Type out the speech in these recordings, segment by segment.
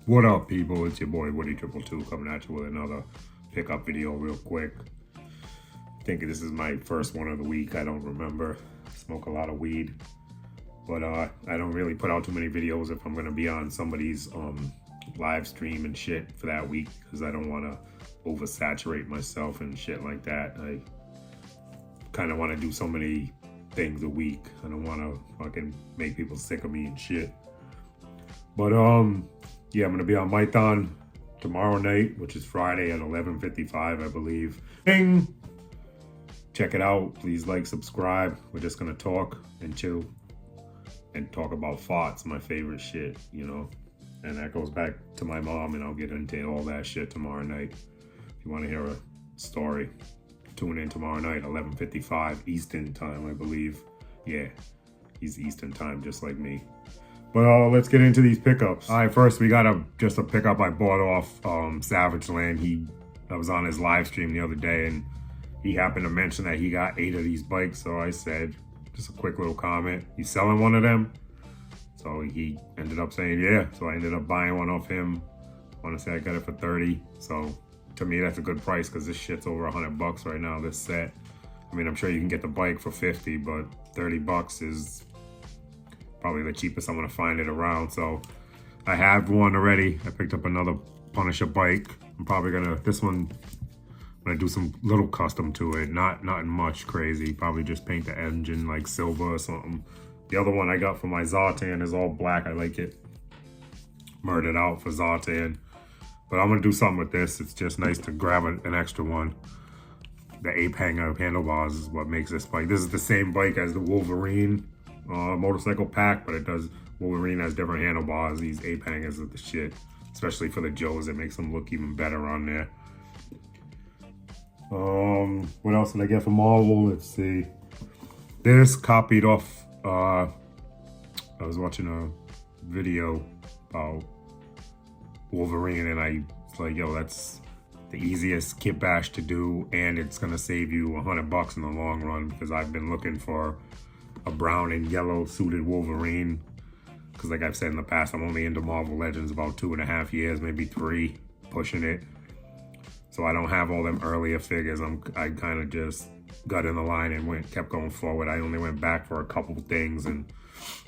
What up, people? It's your boy Woody222 coming at you with another pickup video real quick. I think this is my first one of the week. I don't remember. Smoke a lot of weed. But I don't really put out too many videos if I'm going to be on somebody's live stream and shit for that week, because I don't want to oversaturate myself and shit like that. I kind of want to do so many things a week. I don't want to fucking make people sick of me and shit. But yeah, I'm gonna be on Mython tomorrow night, which is Friday at 11:55, I believe. Bing! Check it out. Please like, subscribe. We're just gonna talk and chill and talk about farts, my favorite shit, you know. And that goes back to my mom, and I'll get into all that shit tomorrow night. If you want to hear a story, tune in tomorrow night, 11:55 Eastern time, I believe. Yeah, he's Eastern time, just like me. But let's get into these pickups. All right, first we got just a pickup I bought off Savage Land. I was on his live stream the other day, and he happened to mention that he got 8 of these bikes. So I said, just a quick little comment, you selling one of them? So he ended up saying, yeah. So I ended up buying one off him. I want to say I got it for 30. So to me, that's a good price, because this shit's over $100 right now, this set. I mean, I'm sure you can get the bike for 50, but 30 bucks is probably the cheapest I'm gonna find it around. So I have one already. I picked up another Punisher bike. I'm probably gonna, this one, I'm gonna do some little custom to it. Nothing much crazy. Probably just paint the engine like silver or something. The other one I got for my Zartan is all black. I like it murdered out for Zartan. But I'm gonna do something with this. It's just nice to grab an extra one. The ape hanger handlebars is what makes this bike. This is the same bike as the Wolverine motorcycle pack, but it does, Wolverine has different handlebars. These ape hangers are the shit, especially for the Joes. It makes them look even better on there. What else did I get from Marvel? Let's see. This copied off, I was watching a video about Wolverine, and I was like, yo, that's the easiest kit bash to do, and it's gonna save you $100 in the long run, because I've been looking for a brown and yellow suited Wolverine, because like I've said in the past, I'm only into Marvel Legends about 2.5 years, maybe 3, pushing it. So I don't have all them earlier figures. I kind of just got in the line and kept going forward. I only went back for a couple things, and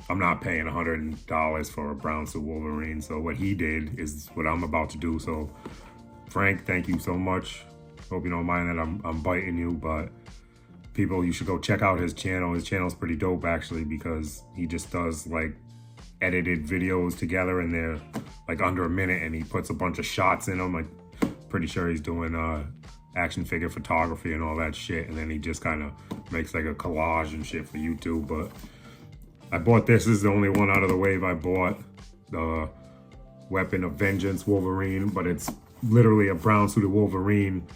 I'm not paying $100 for a brown suit Wolverine. So what he did is what I'm about to do. So Frank, thank you so much. Hope you don't mind that I'm biting you, but people, you should go check out his channel. His channel's pretty dope, actually, because he just does like edited videos together, and they're like under a minute, and he puts a bunch of shots in them. Like, pretty sure he's doing action figure photography and all that shit, and then he just kind of makes like a collage and shit for YouTube. But I bought this. This is the only one out of the wave I bought. The Weapon of Vengeance Wolverine, but it's literally a brown suited Wolverine.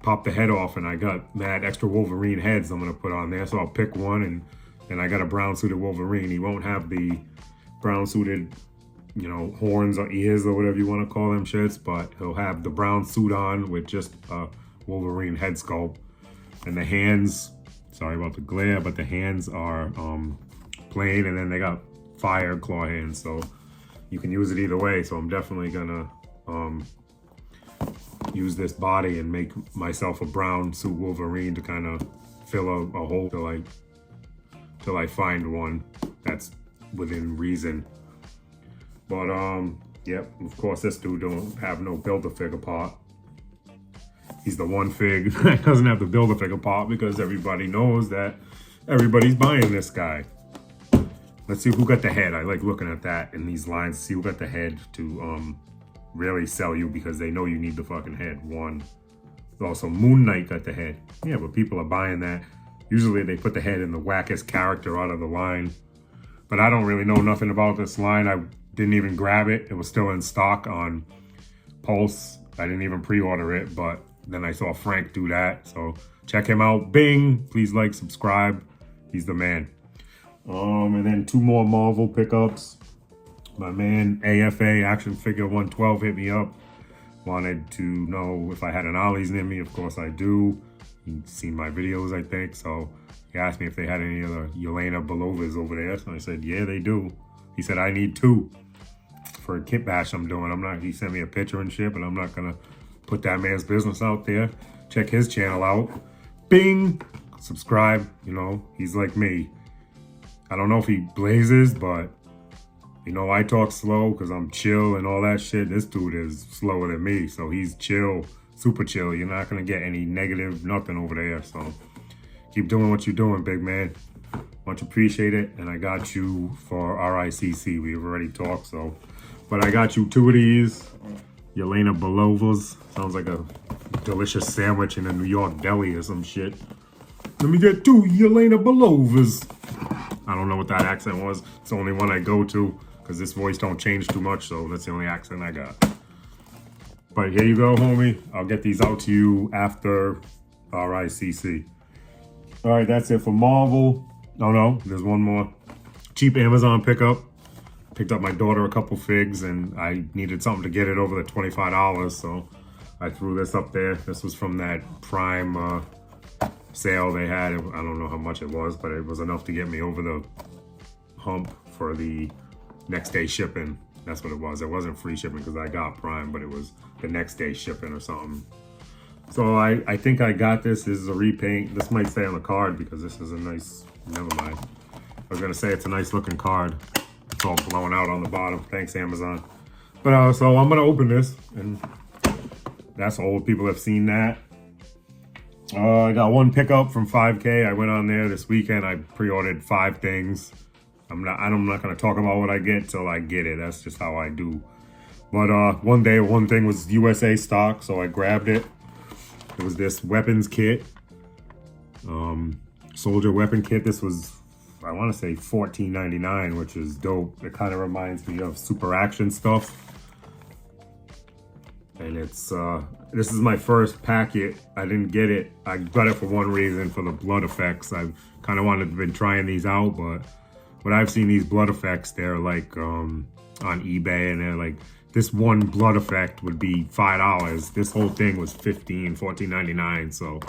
Pop the head off, and I got mad extra Wolverine heads I'm gonna put on there. So I'll pick one, and I got a brown suited Wolverine. He won't have the brown suited, you know, horns or ears or whatever you want to call them shits, but he'll have the brown suit on with just a Wolverine head sculpt. And the hands, sorry about the glare, but the hands are plain, and then they got fire claw hands, so you can use it either way. So I'm definitely gonna use this body and make myself a brown suit Wolverine to kind of fill a hole till I find one that's within reason. But yep, of course this dude don't have no Build-A-Figure part. He's the one fig that doesn't have the Build-A-Figure part, because everybody knows that everybody's buying this guy. Let's see who got the head. I like looking at that in these lines, see who got the head to really sell you, because they know you need the fucking head. One. Also, Moon Knight got the head. Yeah, but people are buying that. Usually they put the head in the wackest character out of the line. But I don't really know nothing about this line. I didn't even grab it. It was still in stock on Pulse. I didn't even pre-order it, but then I saw Frank do that. So check him out. Bing! Please like, subscribe. He's the man. And then 2 more Marvel pickups. My man AFA Action Figure 112 hit me up. Wanted to know if I had an Ollie's near me. Of course I do. He's seen my videos, I think. So he asked me if they had any other Yelena Belovas over there. So I said, yeah, they do. He said, I need 2. for a kit bash I'm doing. He sent me a picture and shit, but I'm not gonna put that man's business out there. Check his channel out. Bing! Subscribe, you know, he's like me. I don't know if he blazes, but you know, I talk slow because I'm chill and all that shit. This dude is slower than me, so he's chill, super chill. You're not gonna get any negative nothing over there, so keep doing what you're doing, big man. Much appreciated, and I got you for RICC. We've already talked, so. But I got you 2 of these. Yelena Belovas. Sounds like a delicious sandwich in a New York deli or some shit. Let me get 2 Yelena Belovas. I don't know what that accent was. It's the only one I go to, because this voice don't change too much, so that's the only accent I got. But here you go, homie. I'll get these out to you after RICC. All right, that's it for Marvel. Oh no, there's one more. Cheap Amazon pickup. Picked up my daughter a couple figs, and I needed something to get it over the $25, so I threw this up there. This was from that Prime sale they had. I don't know how much it was, but it was enough to get me over the hump for the next day shipping. That's what it was. It wasn't free shipping because I got Prime, but it was the next day shipping or something. So I think I got this. This is a repaint. This might stay on the card because this is a nice, never mind. I was gonna say it's a nice looking card. It's all blown out on the bottom. Thanks, Amazon. But so I'm gonna open this, and that's old. People have seen that. I got one pickup from 5K. I went on there this weekend. I pre-ordered 5 things. I'm not gonna talk about what I get till I get it. That's just how I do. But one thing was USA stock, so I grabbed it. It was this weapons kit, soldier weapon kit. This was, I want to say $14.99, which is dope. It kind of reminds me of Super Action stuff. And it's, this is my first packet. I didn't get it. I got it for one reason, for the blood effects. I've kind of been trying these out, but when I've seen these blood effects, they're like on eBay, and they're like, this one blood effect would be $5. This whole thing was $14.99. So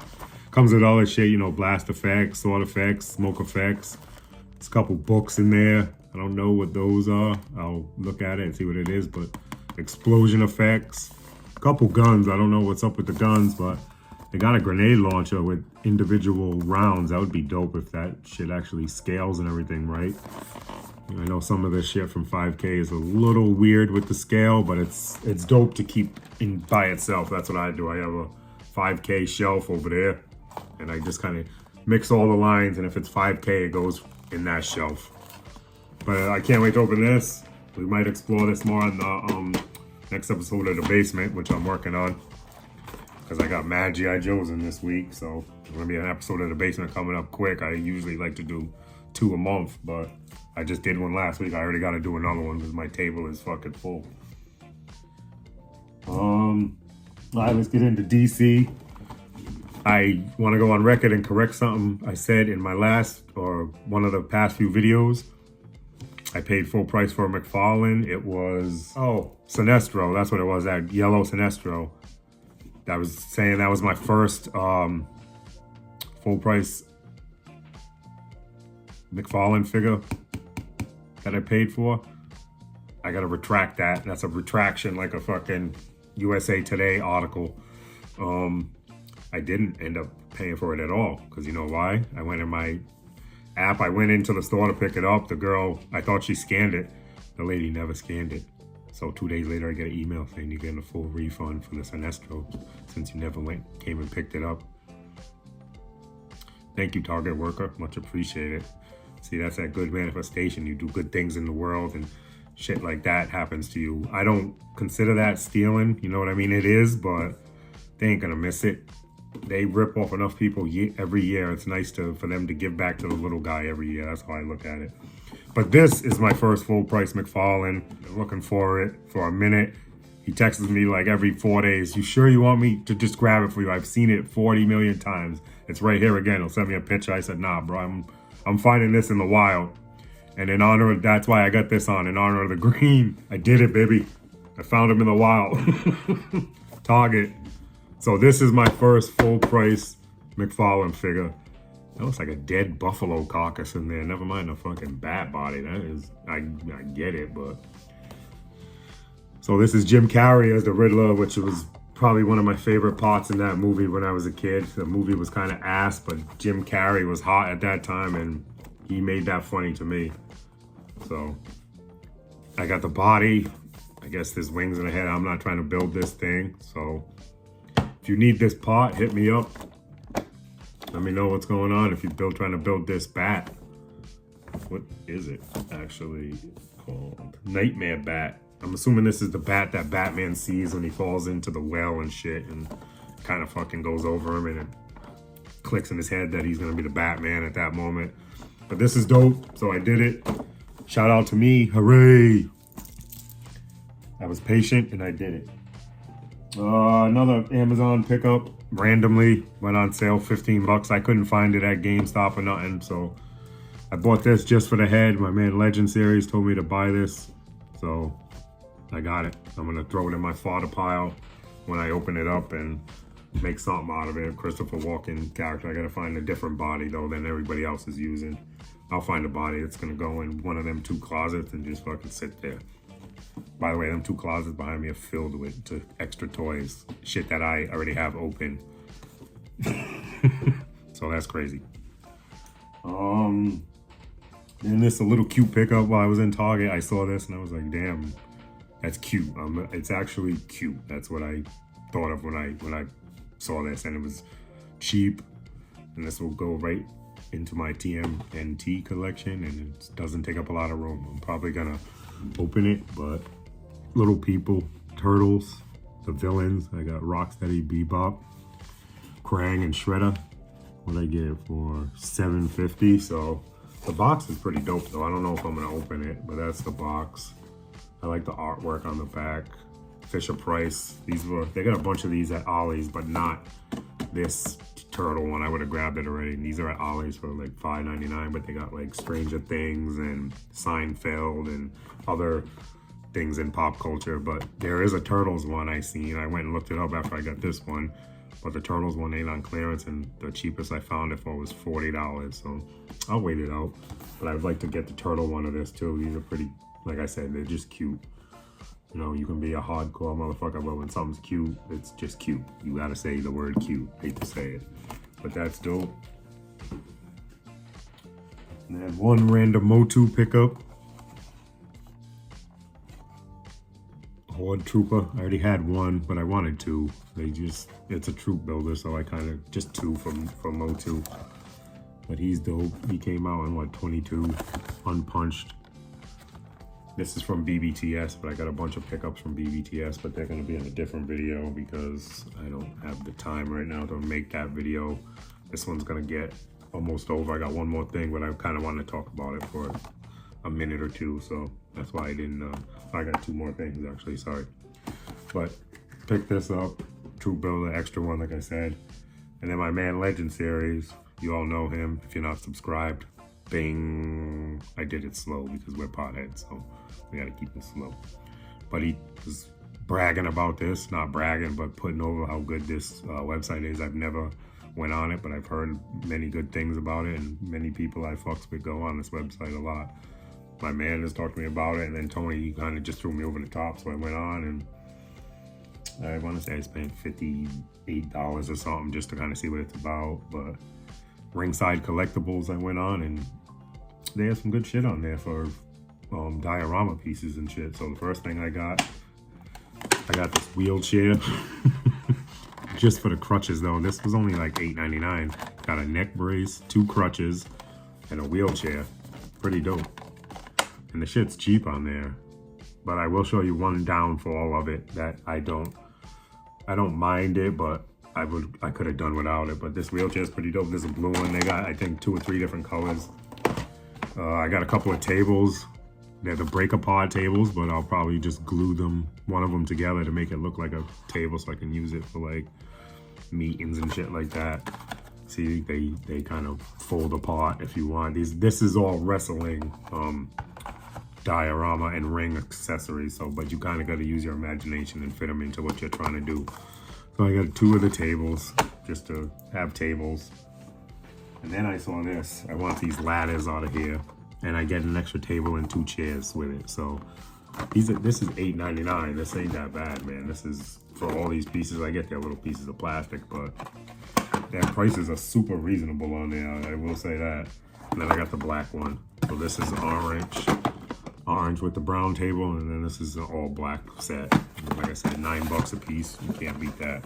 comes with all this shit, you know, blast effects, sword effects, smoke effects. There's a couple books in there. I don't know what those are. I'll look at it and see what it is, but explosion effects. A couple guns. I don't know what's up with the guns, but they got a grenade launcher with individual rounds. That would be dope if that shit actually scales and everything, right? I know some of this shit from 5K is a little weird with the scale, but it's dope to keep in by itself. That's what I do. I have a 5K shelf over there, and I just kind of mix all the lines, and if it's 5K, it goes in that shelf. But I can't wait to open this. We might explore this more on the next episode of The Basement, which I'm working on, because I got mad G.I. Joes in this week, so there's going to be an episode of The Basement coming up quick. I usually like to do 2 a month, but I just did one last week. I already got to do another one because my table is fucking full. All right, let's get into DC. I want to go on record and correct something I said in my last, or one of the past few videos. I paid full price for a McFarlane. It was, Sinestro. That's what it was, that yellow Sinestro. I was saying that was my first full price McFarlane figure that I paid for. I gotta retract that. That's a retraction, like a fucking USA Today article. I didn't end up paying for it at all, because you know why? I went in my app, I went into the store to pick it up. The girl, I thought she scanned it. The lady never scanned it. So 2 days later, I get an email saying you're getting a full refund for the Sinestro since you never came and picked it up. Thank you, Target worker. Much appreciated. See, that's that good manifestation. You do good things in the world and shit like that happens to you. I don't consider that stealing. You know what I mean? It is, but they ain't gonna miss it. They rip off enough people every year. It's nice for them to give back to the little guy every year. That's how I look at it. But this is my first full price McFarlane. I'm looking for it for a minute. He texts me like every 4 days. You sure you want me to just grab it for you? I've seen it 40 million times. It's right here again. He'll send me a picture. I said, nah, bro, I'm finding this in the wild. And in honor of, that's why I got this on, in honor of the green. I did it, baby. I found him in the wild. Target. So this is my first full price McFarlane figure. That looks like a dead buffalo carcass in there. Never mind a fucking bat body. That is, I get it, but So this is Jim Carrey as the Riddler, which was probably one of my favorite parts in that movie when I was a kid. The movie was kind of ass, but Jim Carrey was hot at that time, and he made that funny to me. So I got the body. I guess there's wings in the head. I'm not trying to build this thing. So if you need this part, hit me up. Let me know what's going on if you're trying to build this bat. What is it actually called? Nightmare bat. I'm assuming this is the bat that Batman sees when he falls into the well and shit and kind of fucking goes over him and it clicks in his head that he's going to be the Batman at that moment. But this is dope, so I did it. Shout out to me. Hooray! I was patient and I did it. Another Amazon pickup randomly went on sale, 15 bucks. I couldn't find it at GameStop or nothing, so I bought this just for the head. My man Legend Series told me to buy this, so I got it. I'm gonna throw it in my fodder pile when I open it up and make something out of it. Christopher Walken character. I gotta find a different body though than everybody else is using. I'll find a body that's gonna go in one of them 2 closets and just fucking sit there. By the way, them 2 closets behind me are filled with extra toys. Shit that I already have open. So that's crazy. And this a little cute pickup while I was in Target. I saw this and I was like, damn, that's cute. It's actually cute. That's what I thought of when I saw this, and it was cheap. And this will go right into my TMNT collection, and it doesn't take up a lot of room. I'm probably gonna open it, but little people, turtles, the villains. I got Rocksteady, Bebop, Krang, and Shredder. What I get it for $7.50. So the box is pretty dope though. I don't know if I'm gonna open it, but that's the box. I like the artwork on the back. Fisher Price. They got a bunch of these at Ollie's, but not this turtle one. I would have grabbed it already. And these are at Ollie's for like $5.99, but they got like Stranger Things and Seinfeld and other things in pop culture. But there is a Turtles one I seen. I went and looked it up after I got this one. But the Turtles one ain't on clearance, and the cheapest I found it for was $40. So I'll wait it out. But I would like to get the turtle one of this too. These are pretty, like I said, they're just cute. You know, you can be a hardcore motherfucker, but when something's cute, it's just cute. You gotta say the word cute. Hate to say it, but that's dope. And then one random MOTU pickup. Horde Trooper. I already had one, but I wanted 2. It's a troop builder, so I kind of just 2 from MOTU. But he's dope. He came out in what, 22, unpunched. This is from BBTS, but I got a bunch of pickups from BBTS, but they're gonna be in a different video because I don't have the time right now to make that video. This one's gonna get almost over. I got one more thing, but I kind of want to talk about it for a minute or 2, so that's why I didn't. I got 2 more things actually. Sorry, but pick this up. Troop Builder, extra one, like I said, and then my man Legend Series. You all know him if you're not subscribed. Bing! I did it slow because we're potheads, so we gotta keep it slow. But he was bragging about this, not bragging, but putting over how good this website is. I've never went on it, but I've heard many good things about it, and many people I fucks with go on this website a lot. My man has talked to me about it, and then Tony kind of just threw me over the top, so I went on, and I want to say I spent $58 or something just to kind of see what it's about. But Ringside Collectibles, I went on, and they have some good shit on there for diorama pieces and shit. So the first thing I got this wheelchair. Just for the crutches though. This was only like $8.99. Got a neck brace, 2 crutches, and a wheelchair. Pretty dope. And the shit's cheap on there. But I will show you one downfall of it that I don't mind it, but I could have done without it. But this wheelchair is pretty dope. There's a blue one. They got, I think, 2 or 3 different colors. I got a couple of tables. They're the break-apart tables, but I'll probably just glue one of them together to make it look like a table so I can use it for like meetings and shit like that. See, they kind of fold apart if you want. This is all wrestling diorama and ring accessories, so but you kind of got to use your imagination and fit them into what you're trying to do. So I got 2 of the tables just to have tables. And then I saw this. I want these ladders out of here. And I get an extra table and 2 chairs with it. So This is $8.99. This ain't that bad, man. This is for all these pieces. I get their little pieces of plastic, but their prices are super reasonable on there. I will say that. And then I got the black one. So this is orange with the brown table, and then this is an all black set. And like I said, $9 a piece. You can't beat that.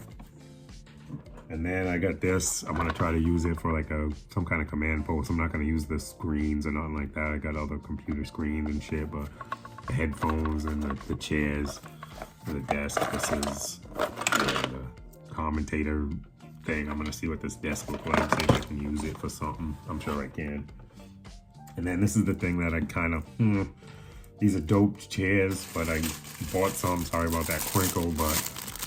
And then I got this. I'm gonna try to use it for like some kind of command post. I'm not gonna use the screens or nothing like that. I got other computer screens and shit, but the headphones and the chairs and the desk. This is the commentator thing. I'm gonna see what this desk looks like, see if I can use it for something. I'm sure I can. And then this is the thing that I kind of, these are dope chairs, but I bought some, sorry about that crinkle, but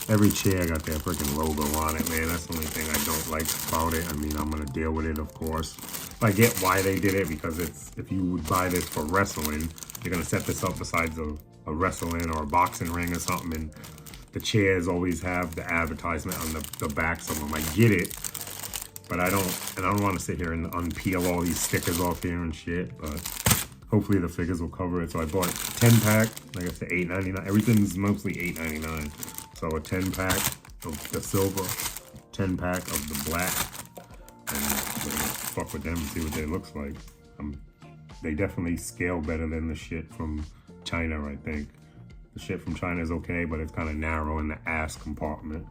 every chair got their freaking logo on it, man. That's the only thing I don't like about it. I mean, I'm gonna deal with it, of course. I get why they did it, because if you would buy this for wrestling, you're gonna set this up beside a wrestling or a boxing ring or something, and the chairs always have the advertisement on the backs of them. I get it, but I don't want to sit here and unpeel all these stickers off here and shit, but hopefully the figures will cover it. So I bought 10-pack, like I said, $8.99. Everything's mostly $8.99. So a 10-pack of the silver, 10-pack of the black, and we're gonna fuck with them and see what they looks like. They definitely scale better than the shit from China, I think. The shit from China is okay, but it's kind of narrow in the ass compartment.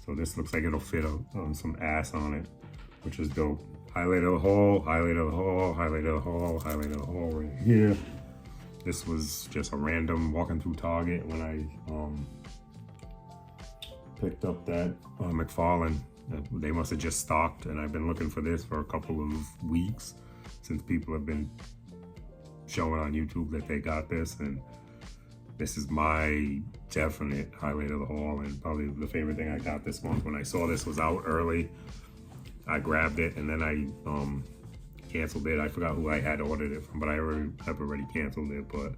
So this looks like it'll fit some ass on it, which is dope. Highlight of the haul, highlight of the haul, highlight of the haul, highlight of the haul right here. This was just a random walking through Target when I picked up that McFarlane. They must have just stocked, and I've been looking for this for a couple of weeks since people have been showing on YouTube that they got this, and this is my definite highlight of the haul, and probably the favorite thing I got this month. When I saw this was out early, I grabbed it, and then I canceled it. I forgot who I had ordered it from, but I have already canceled it. But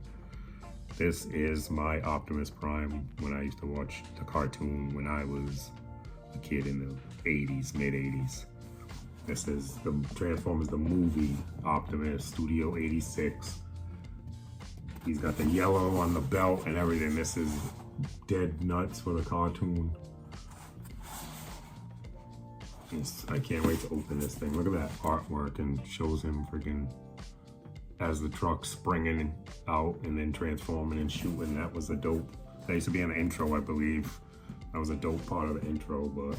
this is my Optimus Prime when I used to watch the cartoon when I was a kid in the 80s, mid 80s. This is the Transformers, the movie Optimus, Studio 86. He's got the yellow on the belt and everything. This is dead nuts for the cartoon. I can't wait to open this thing. Look at that artwork, and shows him freaking as the truck springing out and then transforming and shooting. That was a dope. That used to be in the intro, I believe. That was a dope part of the intro, but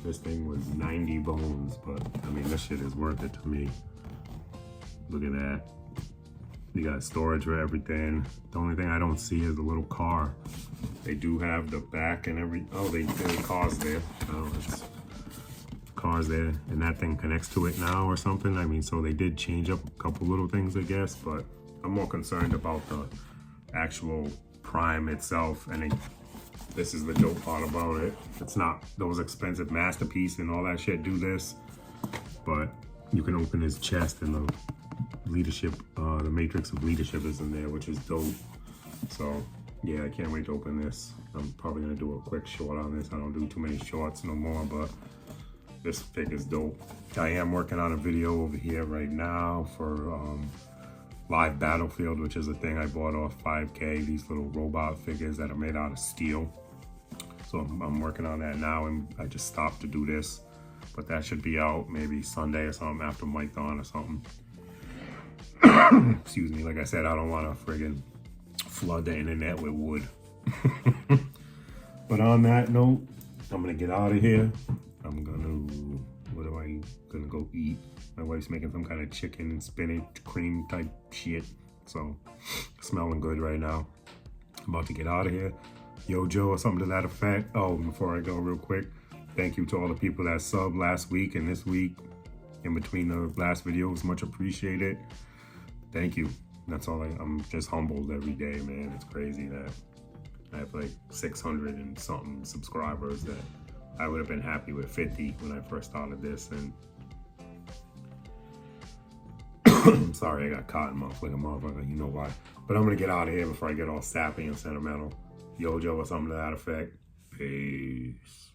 this thing was 90 bones. But I mean, this shit is worth it to me. Look at that. You got storage for everything. The only thing I don't see is the little car. They do have the back and the car's there. Oh, it's cars there, and that thing connects to it now or something. I mean, so they did change up a couple little things, I guess, but I'm more concerned about the actual Prime itself. And this is the dope part about it. It's not those expensive masterpiece and all that shit do this, but you can open his chest, and the leadership, the matrix of leadership is in there, which is dope. So yeah, I can't wait to open this. I'm probably gonna do a quick short on this. I don't do too many shorts no more, but this fig is dope. I am working on a video over here right now for Live Battlefield, which is a thing I bought off 5K, these little robot figures that are made out of steel. So I'm working on that now, and I just stopped to do this, but that should be out maybe Sunday or something after Mike on or something. Excuse me, like I said, I don't want to friggin' flood the internet with wood. But on that note, I'm gonna get out of here. What am I gonna go eat? My wife's making some kind of chicken, spinach, cream type shit. So, smelling good right now. I'm about to get out of here. Yo Joe or something to that effect. Oh, before I go real quick, thank you to all the people that subbed last week and this week in between the last videos. Much appreciated. Thank you. That's all. I'm just humbled every day, man. It's crazy that I have like 600 and something subscribers that I would have been happy with 50 when I first started this. And I'm sorry, I got caught in my flick of motherfucker, you know why. But I'm gonna get out of here before I get all sappy and sentimental. Yo Joe or something to that effect. Peace.